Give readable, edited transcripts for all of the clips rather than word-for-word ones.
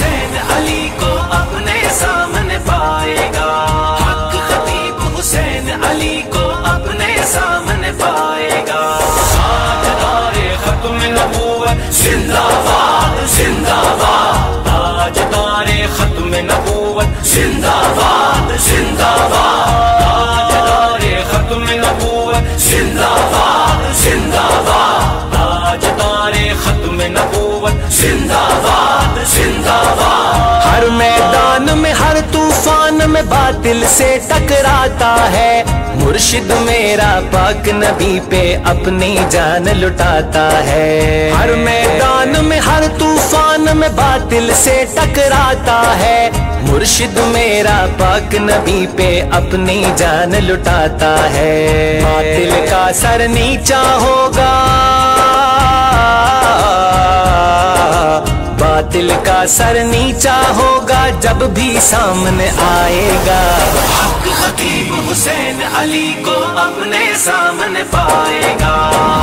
हुसैन अली को अपने सामने पाएगा। हक खतीब हुसैन अली को अपने सामने पाएगा। ताजदारे खत्म नबूवत जिंदाबाद जिंदाबाद, ताजदारे खत्म नबूवत जिंदाबाद जिंदाबाद, ताजदारे खत्म नबूवत जिंदाबाद जिंदाबाद, ताजदारे खत्म नबूवत जिंदाबाद जिंदाबाद। हर मैदान में हर तूफान में बातिल से टकराता है, मुर्शिद मेरा पाक नबी पे अपनी जान लुटाता है। हर मैदान में हर तूफान में बातिल से टकराता है, मुर्शिद मेरा पाक नबी पे अपनी जान लुटाता है। बातिल का सर नीचा होगा, बातिल का सर नीचा होगा जब भी सामने आएगा। हक खतीब हुसैन अली को अपने सामने पाएगा।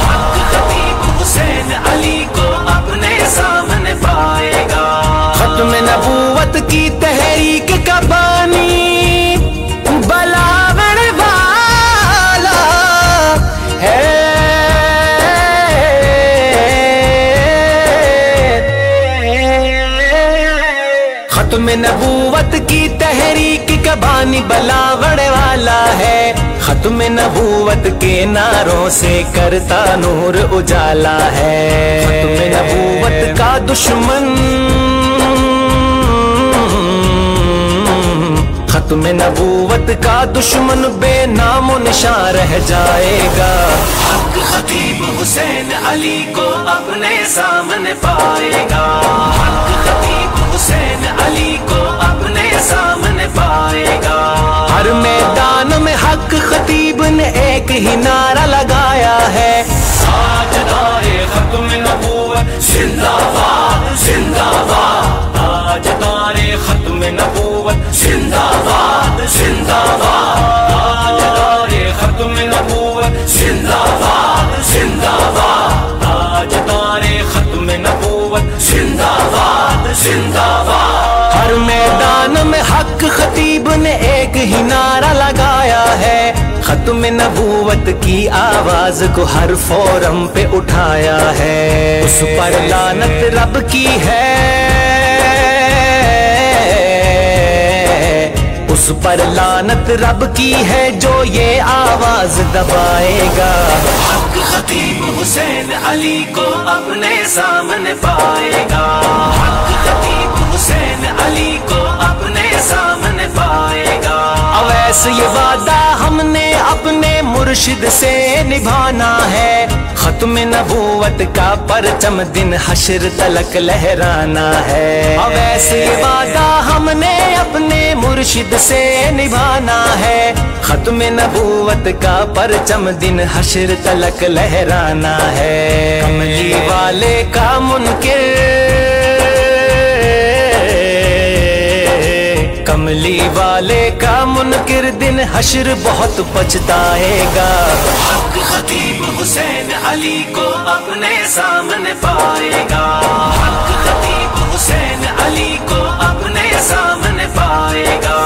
हक खतीब हुसैन अली को अपने सामने पाएगा। खत्म नबूवत की तहरीक का बानी बलावड़ वाला है, खत्म नबूवत की तहरीक का बानी बलावड़ वाला है। खत्म नबूवत के नारों से करता नूर उजाला है। खत्म नबूवत का दुश्मन, खत्म नबूवत का दुश्मन बेनामो निशान रह जाएगा। हक खतीब हुसैन अली को अपने सामने पाएगा। हक खतीब हुसैन अली को अपने सामने पाएगा। हर मैदान में हक खतीब ने एक ही नारा लगाया है, ताजदारे खत्म नबूवत जिंदाबाद जिंदाबाद, ताजदारे खत्म नबूवत जिंदाबाद जिंदाबाद, ताजदारे खत्म नबूवत जिंदाबाद जिंदाबाद, ताजदारे खत्म नबूवत जिंदाबाद जिंदाबाद। हर मैदान में हक खतीब ने एक ही नारा लगाया है, खत्म नबूवत की आवाज को हर फोरम पे उठाया है। उस पर लानत रब की है, उस पर लानत रब की है जो ये आवाज दबाएगा। हक खतीब हुसैन अली को अपने सामने पाएगा। हक खतीब हुसैन अली को अपने सामने पाएगा। अवैस ये वादा हमने अपने मुर्शिद से निभाना है, खत्म नबूवत का परचम दिन हश्र तलक लहराना है। अवैस ये वादा हमने अपने मुर्शिद से निभाना है, खत्म नबूवत का परचम दिन हश्र तलक लहराना है। कमली वाले का मुनकिर, कमली वाले का मुनकिर दिन हश्र बहुत पछताएगा। हक खतीब हुसैन अली को अपने सामने पाएगा। हक खतीब हुसैन अली को अपने सामने पाएगा।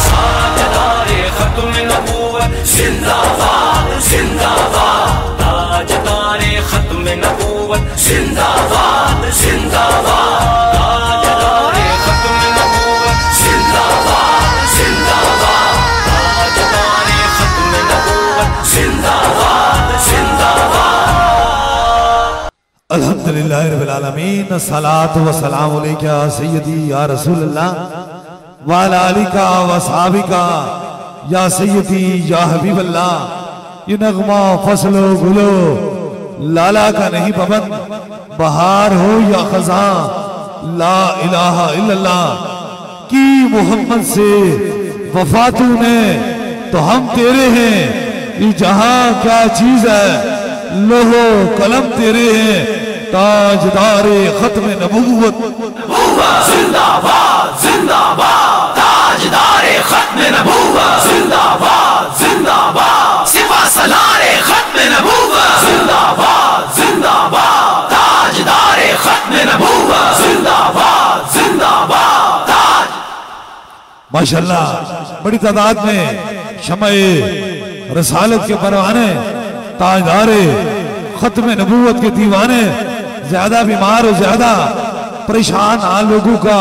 ताजदारे खत्म नबूवत जिंदाबाद जिंदाबाद, ताजदारे खत्म नबूवत जिंदाबाद जिंदाबाद, ताजदारे खत्म नबूवत जिंदाबाद जिंदाबाद, ताजदारे खत्म नबूवत जिंदाबाद जिंदाबाद। अल्हम्दुलिल्लाह रब्बिल आलमीन, अस्सलातु वस्सलामु अलैका सय्यदी या रसूलल्लाह व अला आलिका व सहाबिका या सय्यदी या हबीबल्लाह। ये नगमा फसलो गुलो लाला का नहीं पवन, बहार हो या खजा ला इलाहा इल्लल्लाह। की मोहम्मद से वफा तूने तो हम तेरे हैं, ये जहां क्या चीज है लोहो कलम तेरे हैं। ताजदारे खत्म नबूवत जिंदाबाद जिंदाबाद, ताजदारे खत्म नबूवत जिंदाबाद जिंदाबाद, सिपा सलारे खत्म नबूवत जिंदाबाद जिंदाबाद, ताजदारे खत्म नबूवत जिंदाबाद जिंदाबाद। माशाल्लाह बड़ी तादाद में शमए रसालत के परवाने, ताजदारे खत्म नबूवत के दीवाने, ज्यादा बीमार और ज्यादा परेशान आन लोगों का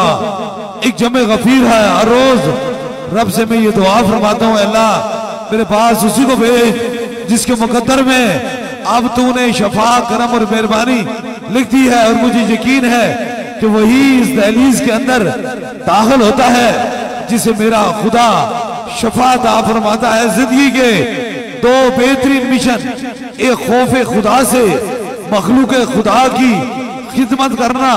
एक जमे गफीर है। हर रोज रब से मैं ये दुआ फरमाता हूँ, अल्लाह मेरे पास उसी को भेज जिसके मुकद्दर में अब तूने शफा करम और मेहरबानी लिख दी है, और मुझे यकीन है कि वही इस दहलीज के अंदर दाखिल होता है जिसे मेरा खुदा शफा अता फरमाता है। जिंदगी के दो बेहतरीन मिशन, एक खौफ खुदा से मखलूक खुदा की खिदमत करना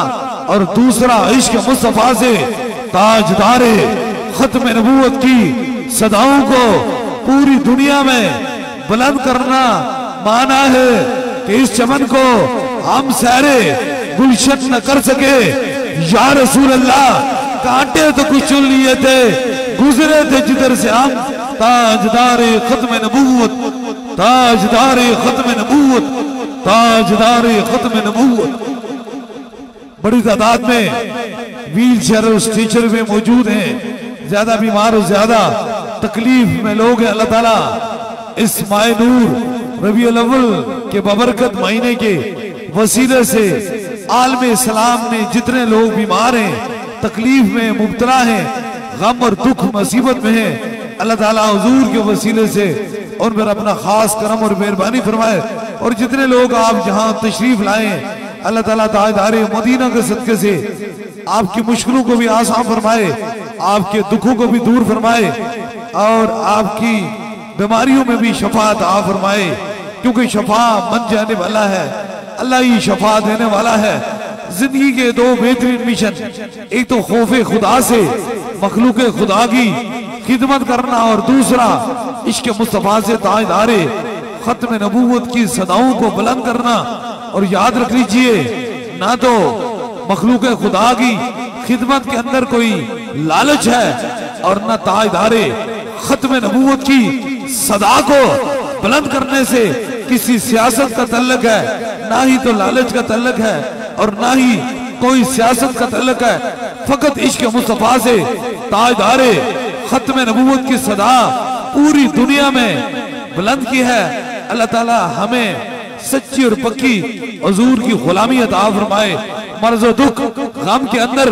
और दूसरा इश्क मुस्तफा से ताजदारे खत्म नबूवत की सदाओं को पूरी दुनिया में बुलंद करना। माना है कि इस चमन को हम सारे गुलशन न कर सके, या रसूल अल्लाह कांटे तो कुछ चुन लिए थे, गुजरे थे जिधर से हम। ताजदारे खत्म नबूवत, ताजदारे खत्म नबूवत, ताजदारे खत्म नबूवत। बड़ी तादाद में व्हील चेयर और स्ट्रेचर में मौजूद हैं, ज्यादा बीमार और ज्यादा तकलीफ में लोग हैं। अल्लाह ताला इस माह नूर रबीउल अव्वल के बबरकत महीने के वसीले से आलम इस्लाम में जितने लोग बीमार हैं, तकलीफ में मुब्तला हैं, गम और दुख मुसीबत में हैं, अल्लाह ताला हुजूर के वसीले से और मेरा अपना खास करम और मेहरबानी फरमाए। और जितने लोग आप जहां तशरीफ लाए, अल्लाह ताला ताजदारे मदीना के सदके से आपकी मुश्किलों को भी आसान फरमाए, आपके दुखों को भी दूर फरमाए और आपकी बीमारियों में भी शफाअत आ फरमाए, क्योंकि शफा बन जाने वाला है, अल्लाह ही शफा देने वाला है। जिंदगी के दो बेहतरीन मिशन, एक तो खौफे खुदा से मखलूक खुदा की खिदमत करना और दूसरा इश्क मुस्तफा से ताजदारे खत्म नबूवत की सदाओं को बुलंद करना। और याद रख लीजिए, ना तो मखलूक खुदा की खिदमत के अंदर कोई लालच है और ना ताजदारे खत्म नबूवत की सदा को बुलंद करने से किसी सियासत का तल्लक है, ना ही तो लालच का तल्लक है और ना ही कोई सियासत का तल्लक है। फकत इश्क मुस्तफा से ताजदारे खत्म नबूवत की सदा पूरी दुनिया में बुलंद की है। अल्लाह ताला हमें सच्ची और पक्की हुजूर की गुलामी अता फरमाए। मर्ज दुख गम के अंदर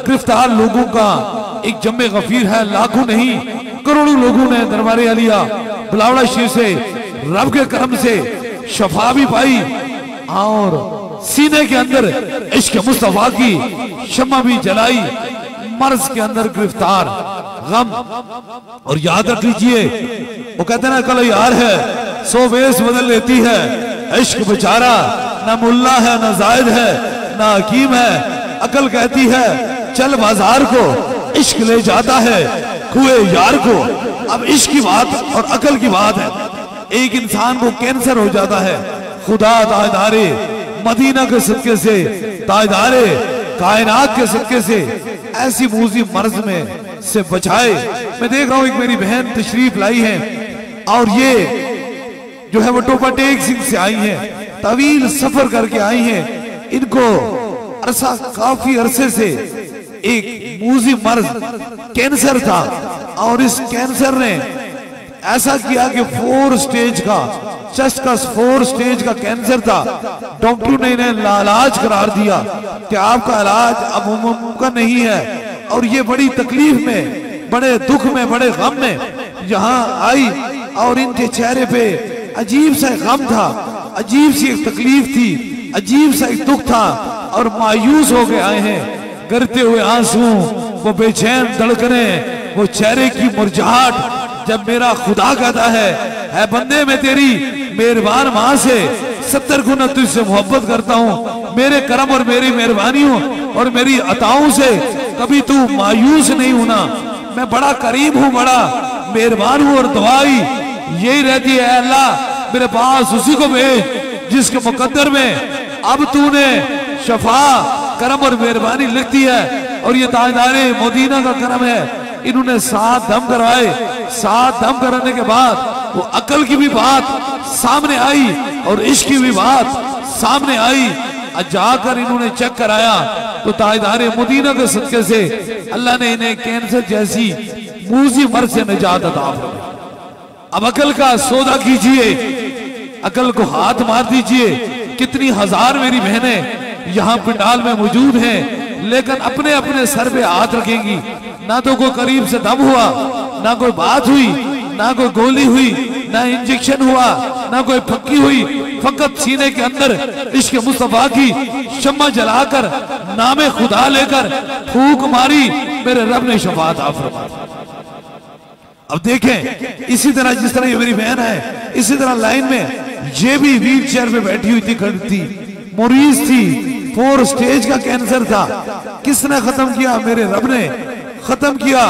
गिरफ्तार लोगों का एक जम्मे गफीर है, लाखों नहीं करोड़ों लोगों ने दरबारे आलिया बुलावड़ा शरीफ से रब के करम से शफा भी पाई और सीने के अंदर इश्क मुस्तफा की शम्मा भी जलाई। मर्ज के अंदर गिरफ्तार गम, और याद रख लीजिए वो कहते ना कल यार है सो वेश बदल लेती है, इश्क बेचारा ना मुल्ला है ना जायद है ना हकीम है। अकल कहती है चल बाजार को, इश्क ले जाता है खुए यार को। अब इश्क की बात और अकल की बात है, एक इंसान को कैंसर हो जाता है, खुदा ताजदारे मदीना के सदके से ताजदारे कायनात के सदके से ऐसी मूजी मर्ज में से बचाए। मैं देख रहा हूं एक मेरी बहन तशरीफ लाई है और ये जो है वो टोपा टेक सिंह से आई हैं, तवील सफर करके आई हैं। इनको अरसा काफी अरसे से एक मूजी मर्ज कैंसर था और इस कैंसर ने ऐसा किया कि 4 स्टेज का, चेस्ट का 4 स्टेज का कैंसर था। डॉक्टरों ने इन्हें लाइलाज करार दिया कि आपका इलाज अब मुमकिन नहीं है। और ये बड़ी तकलीफ में, बड़े दुख में, बड़े गम में यहाँ आई और इनके चेहरे पे अजीब सा गम था, अजीब सी एक तकलीफ थी, अजीब सा एक दुख था और मायूस हो के आए हैं। गिरते हुए आंसू, वो बेचैन धड़कने, वो चेहरे की मुरझाहट। जब मेरा खुदा कहता है बंदे मैं तेरी मेहरबान माँ से 70 गुना तुझसे मोहब्बत करता हूँ, मेरे करम और मेरी मेहरबानियों और मेरी अताओं से कभी तू मायूस नहीं होना, मैं बड़ा करीब हूँ, बड़ा मेहरबान हूँ। और दुआई यही रहती है, अल्लाह मेरे पास उसी को भेज जिसके मुकद्दर में अब तूने शफा करम और मेहरबानी लिखती है। और ये ताजदारे मदीना का करम है, इन्होंने 7 दम करवाए। 7 दम कराने के बाद वो अकल की भी बात सामने आई और इश्क की भी बात सामने आई। जाकर इन्होंने चेक कराया तो ताजदारे मदीना के सदके से अल्लाह ने इन्हें कैंसर जैसी मूजी मर से निजात अता फरमाए। अब अकल का सौदा कीजिए, अकल को हाथ मार दीजिए। कितनी हजार मेरी बहनें यहाँ पंडाल में मौजूद हैं, लेकिन अपने अपने सर पे हाथ रखेंगी। ना तो कोई करीब से दम हुआ, ना कोई बात हुई, ना कोई गोली हुई, ना इंजेक्शन हुआ, ना कोई फक्की हुई। फकत सीने के अंदर इश्क मुस्तफा की शम्मा जलाकर नामे खुदा लेकर फूक मारी, मेरे रब ने शफाअत फरमाई। अब देखें, इसी तरह जिस तरह ये मेरी बहन है, इसी तरह लाइन में ये भी व्हील चेयर पे बैठी हुई थी, खड़ी थी, मरीज थी, 4 स्टेज का कैंसर था। किसने खत्म किया? मेरे रब ने खत्म किया।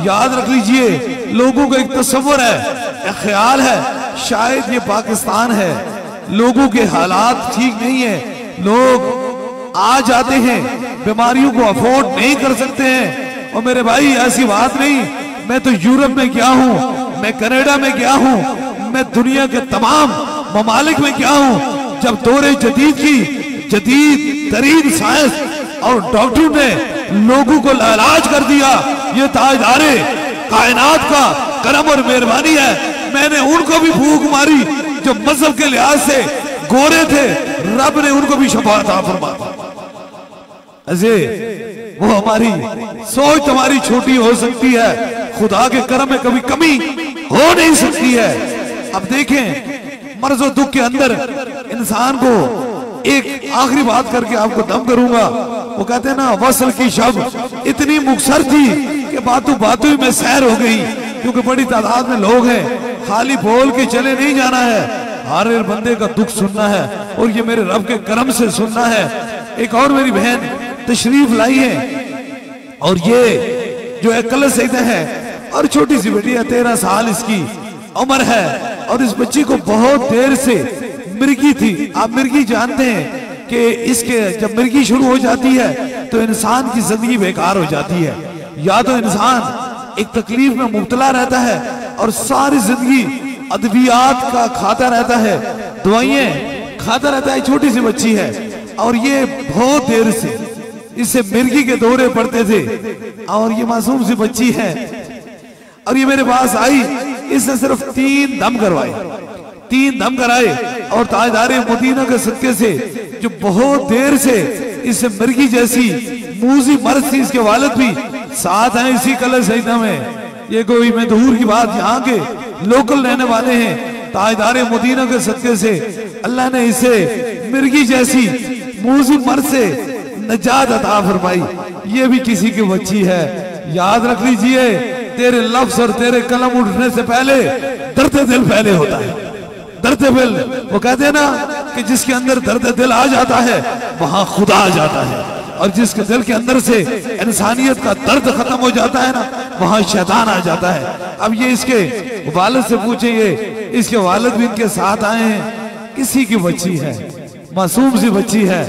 याद रख लीजिए, लोगों का एक तस्वर है, एक ख्याल है, शायद ये पाकिस्तान है, लोगों के हालात ठीक नहीं है, लोग आ जाते हैं, बीमारियों को अफोर्ड नहीं कर सकते हैं। और मेरे भाई ऐसी बात नहीं, मैं तो यूरोप में गया हूं, मैं कनाडा में गया हूं, मैं दुनिया के तमाम ममालिक में गया हूं। जब दौरे जदीद की जदीद तरीन साइंस और डॉक्टर ने लोगों को इलाज कर दिया, ये ताजदारे कायनात का करम और मेहरबानी है। मैंने उनको भी फूंक मारी जो मजहब के लिहाज से गोरे थे, रब ने उनको भी शफाअत फरमा दी। अजय, वो हमारी सोच तुम्हारी छोटी हो सकती है, खुदा के करम में कभी कमी हो नहीं सकती है। अब देखें, मर्ज और दुख के अंदर इंसान को एक आखिरी बात करके आपको दम करूंगा। वो कहते हैं ना, वसल की शब इतनी मुखसर थी कि बातों बातों में सैर हो गई, क्योंकि बड़ी तादाद में लोग हैं, खाली बोल के चले नहीं जाना है, हर बंदे का दुख सुनना है और ये मेरे रब के करम से सुनना है। एक और मेरी बहन तशरीफ लाई है और ये जो है कलश सईदा है और छोटी सी बेटी है, 13 साल इसकी उम्र है और इस बच्ची को बहुत देर से मिर्गी थी। आप मिर्गी जानते हैं कि इसके जब मिर्गी शुरू हो जाती है तो इंसान की जिंदगी बेकार हो जाती है। या तो इंसान एक तकलीफ में मुब्तला रहता है और सारी जिंदगी अद्वियात का खाता रहता है, दवाइयां खाता रहता है। छोटी सी बच्ची है और ये बहुत देर से इससे मिर्गी के दौरे पड़ते थे और ये मासूम सी बच्ची है और ये मेरे पास आई, इसने सिर्फ 3 दम करवाए, 3 दम कराए और ताजदारे मदीना के सदके से जो बहुत देर से इससे मिर्गी जैसी मूजी मर्ज थी, इसके वालिद भी साथ हैं इसी कलश सईदा में। ये कोई मैं दूर की बात, यहाँ के लोकल रहने वाले हैं, ताजदारे मदीना के सदके से अल्लाह ने इसे मिर्गी जैसी मूजी मर्ज से नजात अता फरमाई। ये भी किसी की बच्ची है। याद रख लीजिए, तेरे लफ्ज और तेरे कलम उठने से पहले दर्द दिल पहले होता है। दर्द दिल, वो कहते हैं ना कि जिसके अंदर दर्द दिल आ जाता है वहां खुदा आ जाता है, और जिसके दिल के अंदर से इंसानियत का दर्द खत्म हो जाता है ना, वहां शैतान आ जाता है। अब ये इसके वालिद से पूछेंगे, इसके वालिद भी इनके साथ आए हैं, किसी की बच्ची है, मासूम सी बच्ची है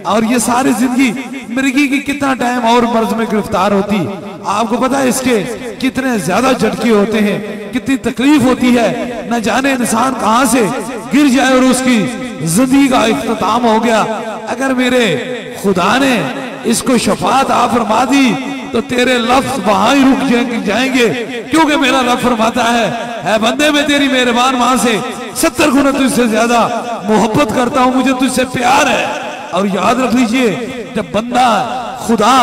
और ये सारी जिंदगी मिर्गी की कितना टाइम और मर्ज में गिरफ्तार होती। आपको पता है इसके कितने ज्यादा झटके होते हैं, कितनी तकलीफ होती है, न जाने इंसान कहां से गिर जाए और उसकी जिंदगी का इख्तिताम हो गया। अगर मेरे खुदा ने इसको शफाअत फरमा दी तो तेरे लफ्ज वहां ही रुक जाएंगे, क्योंकि मेरा रब फरमाता है बंदे मैं तेरी मेहरबान मां से 70 गुना तुझसे ज्यादा मोहब्बत करता हूं, मुझे तुझसे प्यार है। और याद रख लीजिए, जब बंदा खुदा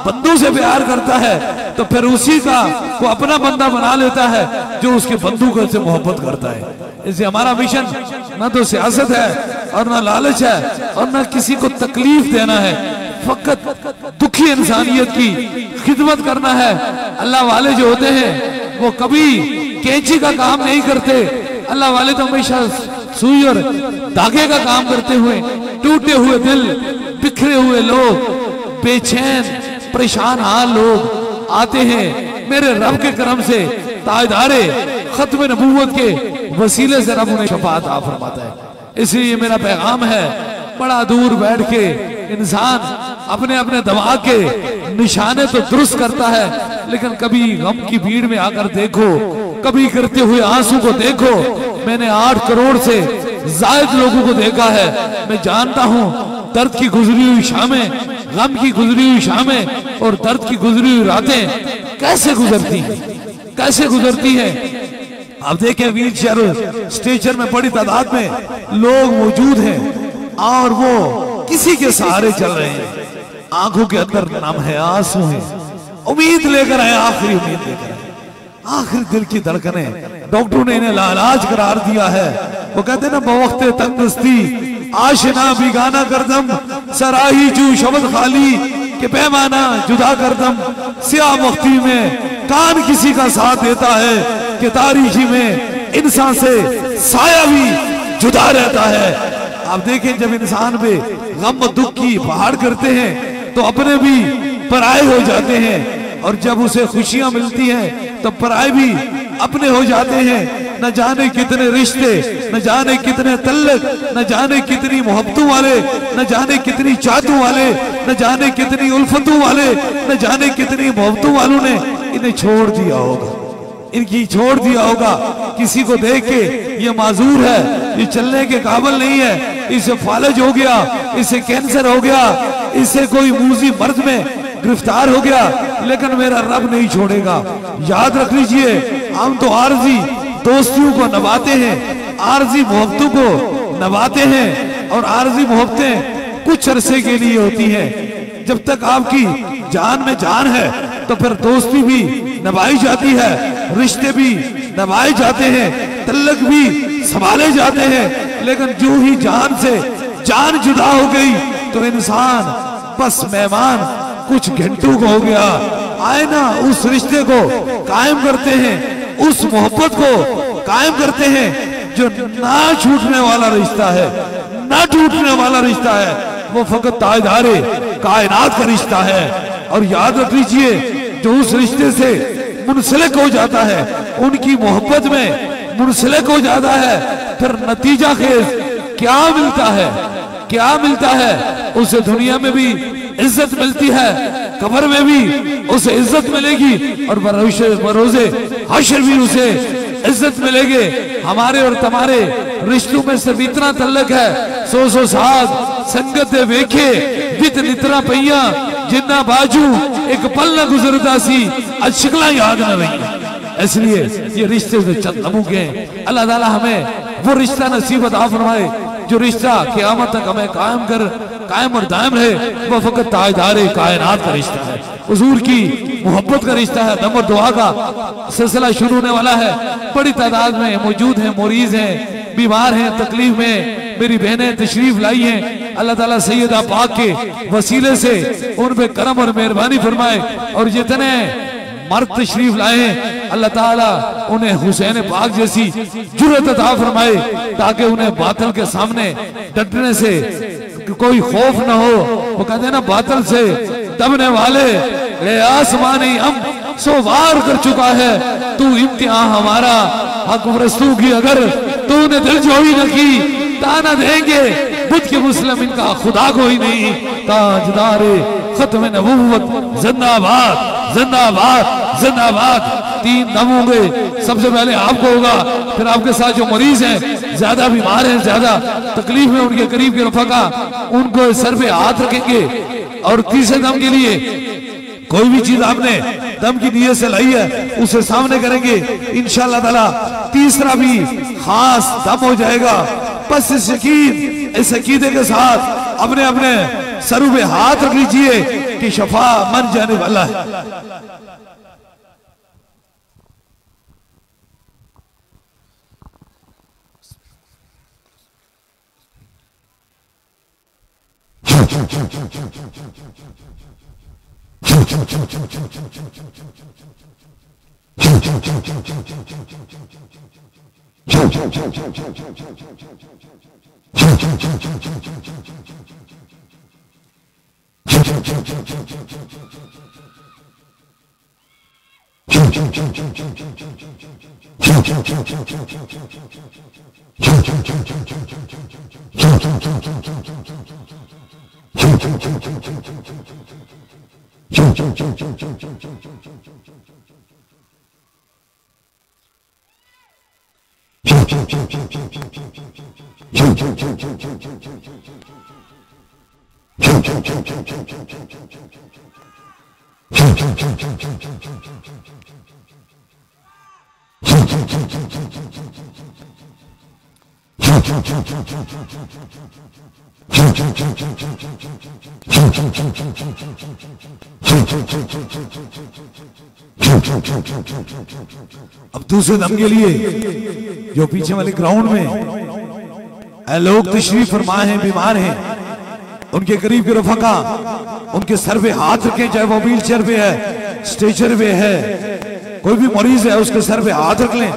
बंदों से प्यार करता है तो फिर उसी का को अपना बंदा बना लेता है जो उसके बंदू से मोहब्बत करता है। इसलिए हमारा मिशन न तो सियासत है और न लालच है और न किसी को तकलीफ देना है, फकत दुखी इंसानियत की खिदमत करना है। अल्लाह वाले जो होते हैं वो कभी कैंची का काम नहीं करते, अल्लाह वाले तो हमेशा सुई और धागे का काम करते हुए, टूटे हुए दिल, बिखरे हुए लोग, बेचैन परेशान हाल लोग आते हैं, मेरे रब के करम से ताजदारे खत्म नबूवत के वसीले से रब उन्हें शफाअत फरमाता है। इसलिए मेरा पैगाम है, बड़ा दूर बैठ के इंसान अपने अपने दिमाग के निशाने तो दुरुस्त करता है, लेकिन कभी गम की भीड़ में आकर देखो, कभी गिरते हुए आंसू को देखो। मैंने 8 करोड़ से जायद लोगों को देखा है। मैं जानता हूं दर्द की गुजरी हुई शामें, गम की गुजरी हुई शामें और दर्द की गुजरी हुई रातें कैसे गुजरती हैं। कैसे गुजरती है। आप देखें व्हील चेयर स्टेशन में बड़ी तादाद में लोग मौजूद हैं और वो किसी के सहारे चल रहे हैं। आंखों के अंदर नम है, आंसू है, उम्मीद लेकर आए, आखिरी उम्मीद लेकर आए, आखिर दिल की धड़कने। डॉक्टरों ने इन्हें लाइलाज करार दिया है। वो कहते ना बवक्ते तंदुरुस्ती आशना बिगाना करदम सराही जू शब्द खाली के पैमाना जुदा करदम। सियाह मख्ती में कान किसी का साथ देता है कि तारीखी में इंसान से साया भी जुदा रहता है। आप देखें जब इंसान पे गम दुख की पहाड़ करते हैं तो अपने भी पराए हो जाते हैं, और जब उसे खुशियां मिलती हैं तो पराए भी अपने हो जाते हैं। न जाने कितने रिश्ते, न जाने कितने तल्लक, न जाने कितनी मोहब्बतों वाले, न जाने कितनी चाहतों वाले, न जाने कितनी उल्फतों वाले, न जाने कितनी मोहब्बतों वालों ने इन्हें छोड़ दिया होगा, इनकी छोड़ दिया होगा। किसी को देख के ये माजूर है, ये चलने के काबिल नहीं है, इसे फालज हो गया, इसे कैंसर हो गया, इसे कोई मूजी मर्द में गिरफ्तार हो गया, लेकिन मेरा रब नहीं छोड़ेगा। याद रख लीजिए, हम तो आरजी दोस्तियों को नभाते हैं, आरजी मोहब्बतों को नभाते हैं, और आरजी मोहब्बतें कुछ अरसे के लिए होती हैं। जब तक आपकी जान में जान है तो फिर दोस्ती भी नभाई जाती है, रिश्ते भी नभाए जाते हैं, तल्लक भी संभाले जाते हैं। लेकिन जो ही जान से जान जुदा हो गई तो इंसान बस मेहमान कुछ घंटों को हो गया। आए ना उस रिश्ते को कायम करते हैं, उस मोहब्बत को कायम करते हैं जो ना छूटने वाला रिश्ता है, ना टूटने वाला रिश्ता है। वो फकत ताजदारे कायनात का रिश्ता है। और याद रख लीजिए, जो उस रिश्ते से मुंसलिक हो जाता है, उनकी मोहब्बत में मुंसलिक हो जाता है, फिर नतीजा खेज क्या मिलता है, क्या मिलता है? उसे दुनिया में भी इज्जत मिलती है, कब्र में भी उसे इज्जत मिलेगी, और बरोज़े हश्र भी उसे इज्जत मिलेगी। हमारे और तुम्हारे रिश्तों में सिर्फ इतना तल्लक है, सो साथ संगत वेखे वित नितरा पहिया जिन्ना बाजू एक पल न गुजरता सी आज शिकला याद न रही। इसलिए ये रिश्ते से चंद नमूके हैं। अल्लाह ताला हमें वो रिश्ता नसीब अता फरमाए जो रिश्ता क़यामत तक हमें कायम और दायम रहे। वो फकत ताजदारे कायनात का रिश्ता है, हुजूर की मोहब्बत का रिश्ता है। दम और दुआ का सिलसिला शुरू होने वाला है। बड़ी तादाद में मौजूद हैं, मरीज हैं, बीमार हैं, तकलीफ में मेरी बहनें तशरीफ लाई हैं। अल्लाह ताला सैयदा पाक के वसीले से उन पे करम और मेहरबानी फरमाए, और जितने मर्द तशरीफ लाए हैं अल्लाह ताला उन्हें हुसैन पाक जैसी जुर्रत अता फरमाए, ताकि उन्हें बातिल के सामने डटने से कोई खौफ न हो। वो कहते हैं ना, बातिल से दबने वाले ले आसमानी हम सो वार कर चुका है, तू इम्तिहान हमारा हक परस्तों की अगर तूने दिल जोड़ी न की, ताना देंगे बुद्ध के मुस्लिम इनका खुदा कोई नहीं। ताजदारे खत्म नबूवत जिंदाबाद जिंदाबाद जिंदाबाद। 3 दम होंगे, सबसे पहले आपको होगा, फिर आपके साथ जो मरीज हैं, ज्यादा बीमार हैं, ज्यादा तकलीफ में, उनके करीब के रफका उनको सर पे हाथ रखेंगे। और तीसरे दम के लिए कोई भी चीज आपने दम की नीयत से लाई है उसे सामने करेंगे इंशाअल्लाह ताला। तीसरा भी खास दम हो जाएगा। बस इस अकीदे के साथ अपने अपने सरों पे हाथ रख लीजिए कि शफा मन जाने वाला है। अब दूसरे दम के लिए जो पीछे वाले ग्राउंड में लोग तशरीफ फरमा हैं, बीमार हैं, उनके करीब के रफका उनके सर पे हाथ रखें, चाहे वो व्हील चेयर पे है, स्ट्रेचर पे है, कोई भी मरीज है उसके सर पे हाथ रख लें।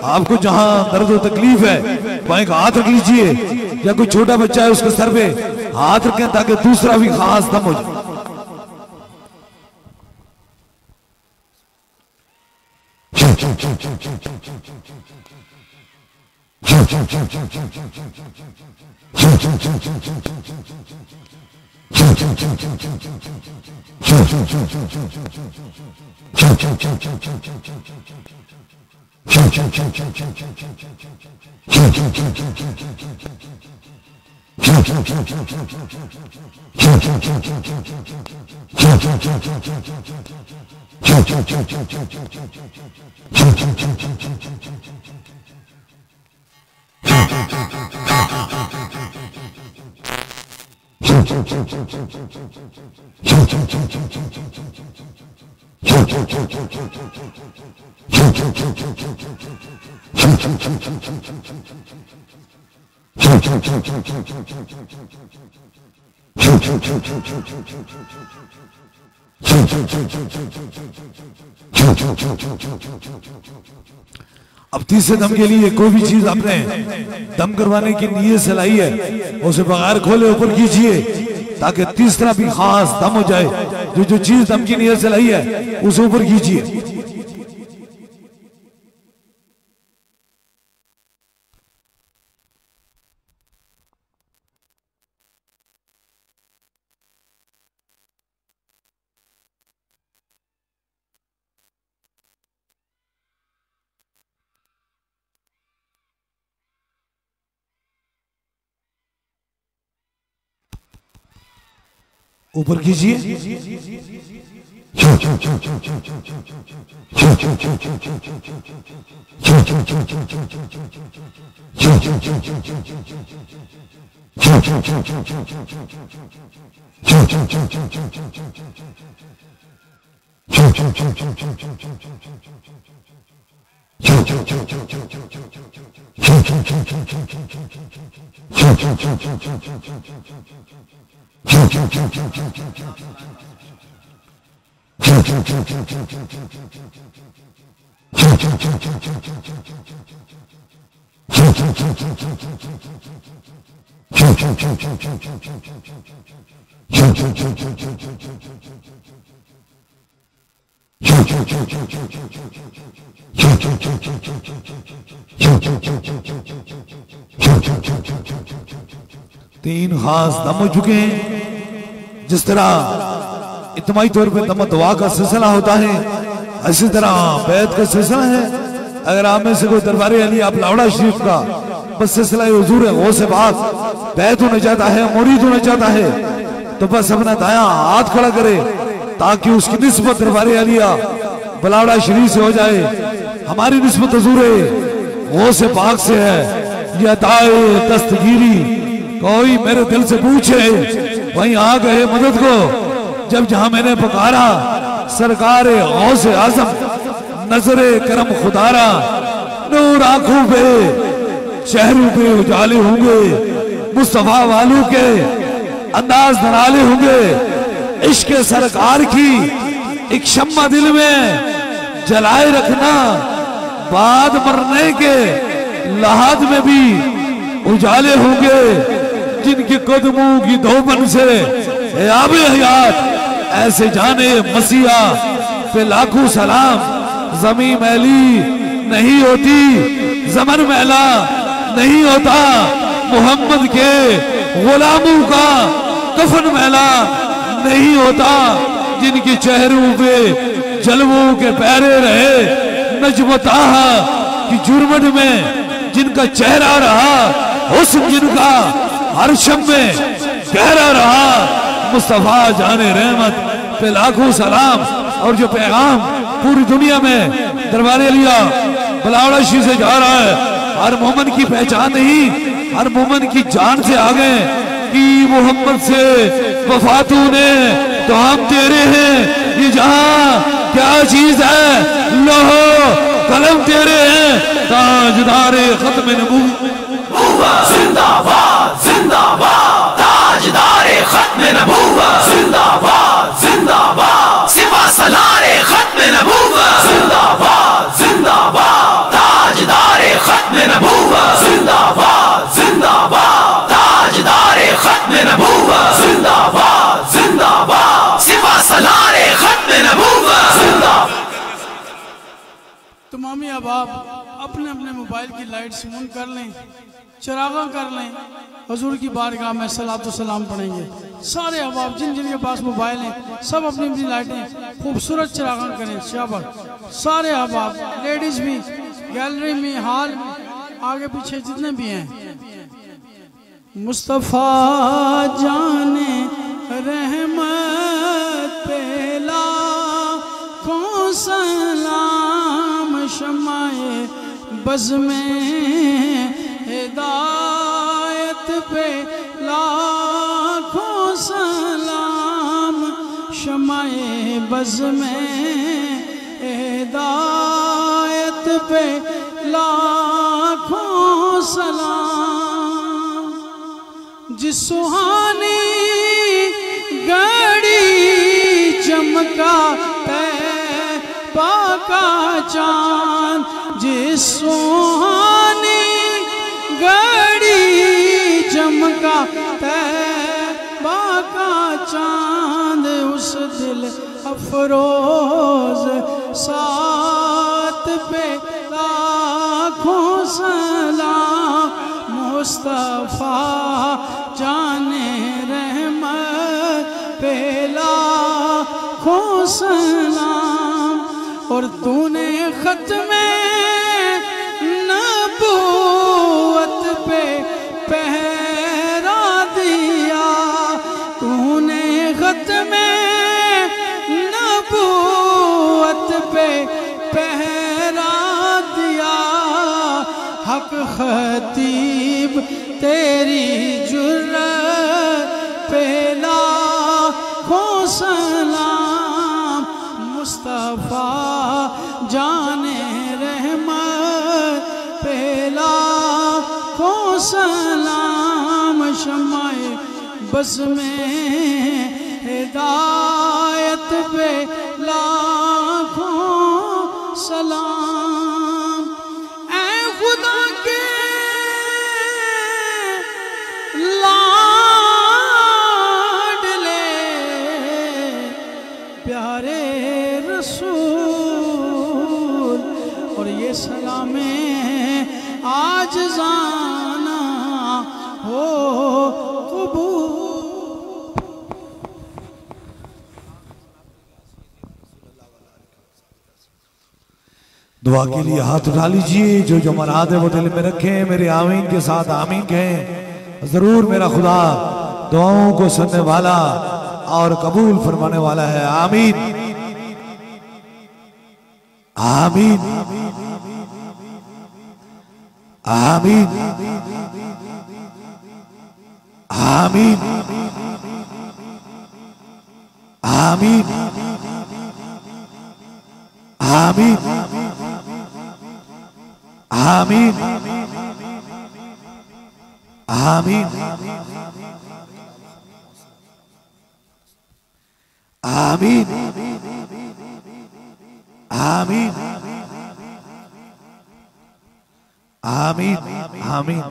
आपको जहां दर्द और तकलीफ है वहीं का हाथ रख लीजिए, या कोई छोटा बच्चा है उसके सर पे हाथ रखें ताकि दूसरा भी खास दम हो जाए। अब तीसरे दम के लिए कोई भी चीज आपने दम करवाने की नीयत से लाई है, उसे बगैर खोले ऊपर कीजिए ताकि तीसरा भी खास दम हो जाए। जो चीज दम की नीयत से लाई है उसे ऊपर कीजिए। ऊपर कीजिए। तीन खास दम हो चुके हैं। जिस तरह इत्माई तौर पे दम दुआ का सिलसिला होता है, इसी तरह बैत का सिलसिला है। अगर आप में से कोई दरबारे अली आप लावड़ा शरीफ का बस सिलसिला हुजूर है, वो से बात बैत होना चाहता है, मुरीद होना चाहता है, तो बस अपना दाया हाथ खड़ा करे ताकि उसकी निस्बत दरबारे अलिया बलावड़ा शरीफ से हो जाए। हमारी निस्बत हुजूर वो से पाक से है। यह दाए दस्तगीरी कोई मेरे दिल से पूछे वहीं आ गए मदद को। जब जहां मैंने पुकारा सरकार गौसे आजम नजरे करम खुदारा, नूर आंखों पे चेहरों पे उजाले होंगे, मुस्तफा वालों के अंदाज नराले होंगे। इश्क सरकार की एक शम्मा दिल में जलाए रखना, बाद मरने के लहाद में भी उजाले होंगे। जिनके कदमों की धोबन से आबे हयात ऐसे जाने मसीहा पे लाखों सलाम। जमी मैली नहीं होती, जमन मैला नहीं होता, मोहम्मद के गुलामों का कफन मैला नहीं होता। जिनके चेहरों पे जलवों के पैरे रहे, नजमताह की जुर्मन में जिनका चेहरा रहा, हुस्न जिनका हर शब में गहरा रहा। मुस्तफा जाने रहमत पे लाखों सलाम। और जो पैगाम पूरी दुनिया में दरबारे लिया बलावड़ा शी से जा रहा है, हर मोमन की पहचान नहीं हर मोमिन की जान से आ गए कि मोहम्मद से वफा तूने तो हम तेरे हैं। ये जहां क्या चीज है, लोहो कलम तेरे हैं। ताजदारे खत्म नबूवत जिंदाबाद जिंदाबाद, ताजदारे खत्म नबूवत जिंदाबाद जिंदाबाद, सिपा सलारे खत्म नबूवत जिंदाबाद जिंदाबाद, ताजदारे खत्म नबूवत जिंदाबाद जिंदाबाद, ताजदारे खत्म नबूवत जिंदाबाद जिंदाबाद, सिपा सलारे खत्म नबूवत जिंदाबाद। तमामी अहबाब अपने अपने मोबाइल की लाइट्स ऑन कर लें, चरागा कर लें, हुजूर की बारगाह में सलातो सलाम पढ़ेंगे। सारे अहबाब जिन जिन के पास मोबाइल हैं सब अपनी अपनी लाइटें खूबसूरत चरागा करें। शाबाश सारे अहबाब, लेडीज भी, गैलरी में, हॉल में, आगे पीछे जितने भी हैं। मुस्तफ़ा जाने रहमत पे लाखों सलाम, शमाए बज़ में हिदायत पे लाखों सलाम, शमाए बज़ में हिदायत पे लाखों सलाम। जिस सुहानी घड़ी चमका पाका चांद, जिस सुहानी घड़ी चमका पाका चांद, उस दिल अफरोज साथ पे लाखों सलाम। मुस्तफ़ा जाने रहमत पे लाखों सलाम। और तूने ख़त्मे नबूवत पे पहरा दिया, तूने ख़त्मे नबूवत पे पहरा दिया। हक खतीब तेरी जुर्रत पे लाखों सलाम। मुस्तफ़ा जाने रहमत पे लाखों सलाम, शमाए बज़ में हिदायत पे लाखों सलाम। ऐ खुदा के लाडले प्यारे रसूल, और ये सलामे आज जाना हो कबूल। दुआ के लिए हाथ उठा लीजिए। जो जो मराद है वो दिल में रखें, मेरे आमीन के साथ आमीन कहें। जरूर मेरा खुदा दुआओं को सुनने वाला और कबूल फरमाने वाला है। आमीन आमीन आमीन आमीन आमीन आमीन आमीन आमीन आमीन आमीन आमीन आमीन।